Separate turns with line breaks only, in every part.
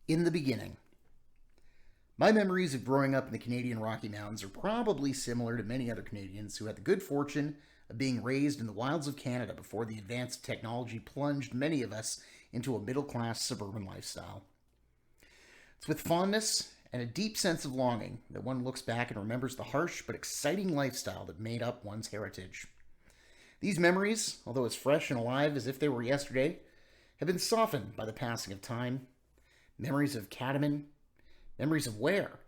In the beginning. My memories of growing up in the Canadian Rocky Mountains are probably similar to many other Canadians who had the good fortune of being raised in the wilds of Canada before the advance of technology plunged many of us into a middle class suburban lifestyle. It's with fondness and a deep sense of longing that one looks back and remembers the harsh but exciting lifestyle that made up one's heritage. These memories, although as fresh and alive as if they were yesterday, have been softened by the passing of time. Memories of Catamount, memories of where?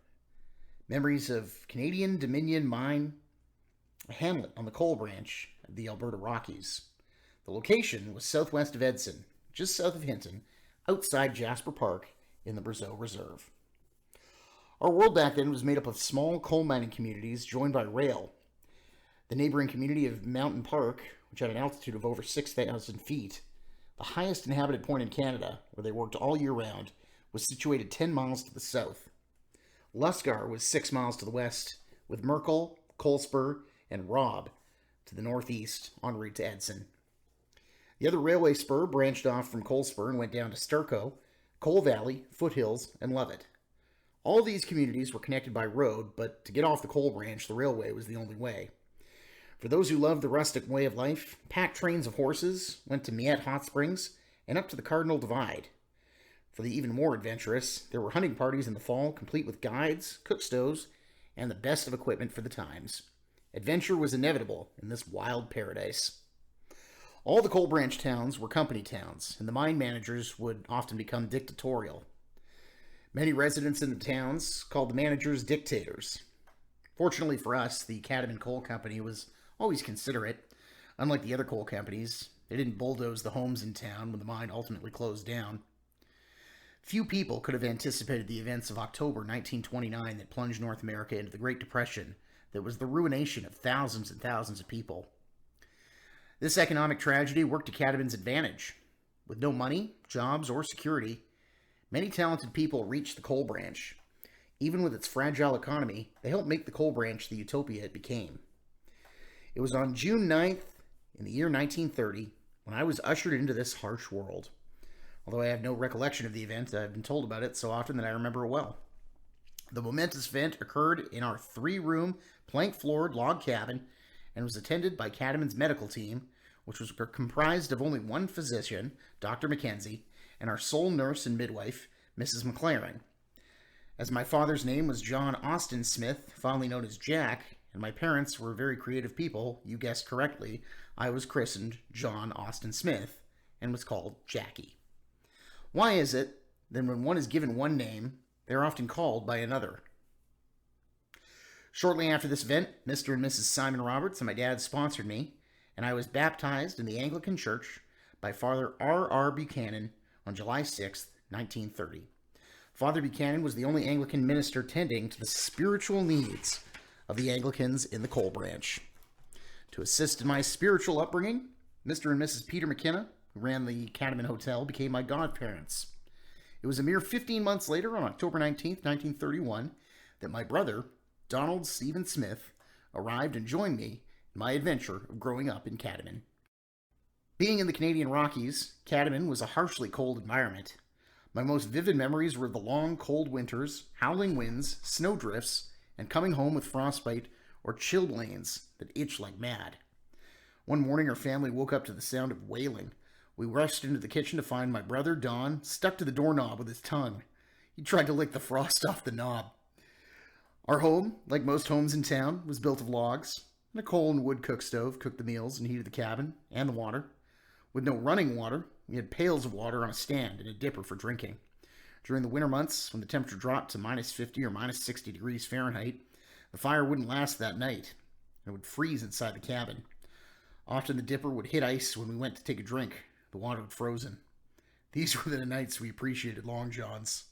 Memories of Canadian Dominion Mine, a hamlet on the coal branch of the Alberta Rockies. The location was southwest of Edson, just south of Hinton, outside Jasper Park in the Brazeau Reserve. Our world back then was made up of small coal mining communities joined by rail. The neighboring community of Mountain Park, which had an altitude of over 6,000 feet, the highest inhabited point in Canada, where they worked all year round, was situated 10 miles to the south. Luscar was 6 miles to the west, with Merkel, Coalspur, and Robb to the northeast en route to Edson. The other railway spur branched off from Coalspur and went down to Sturco, Coal Valley, Foothills, and Lovett. All these communities were connected by road, but to get off the coal branch, the railway was the only way. For those who loved the rustic way of life, packed trains of horses went to Miette Hot Springs and up to the Cardinal Divide. For the even more adventurous, there were hunting parties in the fall, complete with guides, cook stoves, and the best of equipment for the times. Adventure was inevitable in this wild paradise. All the coal branch towns were company towns, and the mine managers would often become dictatorial. Many residents in the towns called the managers dictators. Fortunately for us, the Catamount Coal Company was always considerate. Unlike the other coal companies, they didn't bulldoze the homes in town when the mine ultimately closed down. Few people could have anticipated the events of October 1929 that plunged North America into the Great Depression that was the ruination of thousands and thousands of people. This economic tragedy worked to Catamount's advantage. With no money, jobs, or security, many talented people reached the coal branch. Even with its fragile economy, they helped make the coal branch the utopia it became. It was on June 9th in the year 1930 when I was ushered into this harsh world. Although I have no recollection of the event, I've been told about it so often that I remember it well. The momentous event occurred in our 3-room, plank-floored log cabin and was attended by Catamount's medical team, which was comprised of only one physician, Dr. Mackenzie, and our sole nurse and midwife, Mrs. McLaren. As my father's name was John Austin Smith, fondly known as Jack, and my parents were very creative people, you guessed correctly, I was christened John Austin Smith and was called Jackie. Why is it that when one is given one name, they are often called by another? Shortly after this event, Mr. and Mrs. Simon Roberts and my dad sponsored me, and I was baptized in the Anglican Church by Father R. Buchanan on July 6, 1930. Father Buchanan was the only Anglican minister tending to the spiritual needs of the Anglicans in the coal branch. To assist in my spiritual upbringing, Mr. and Mrs. Peter McKenna, who ran the Catamount Hotel, became my godparents. It was a mere 15 months later, on October 19, 1931, that my brother, Donald Stephen Smith, arrived and joined me in my adventure of growing up in Catamount. Being in the Canadian Rockies, Catamount was a harshly cold environment. My most vivid memories were of the long, cold winters, howling winds, snowdrifts, and coming home with frostbite or chilblains that itched like mad. One morning, our family woke up to the sound of wailing. We rushed into the kitchen to find my brother, Don, stuck to the doorknob with his tongue. He tried to lick the frost off the knob. Our home, like most homes in town, was built of logs, and a coal and wood cook stove cooked the meals and heated the cabin and the water. With no running water, we had pails of water on a stand and a dipper for drinking. During the winter months, when the temperature dropped to minus 50 or minus 60 degrees Fahrenheit, the fire wouldn't last that night. It would freeze inside the cabin. Often the dipper would hit ice when we went to take a drink. The water had frozen. These were the nights we appreciated Long Johns.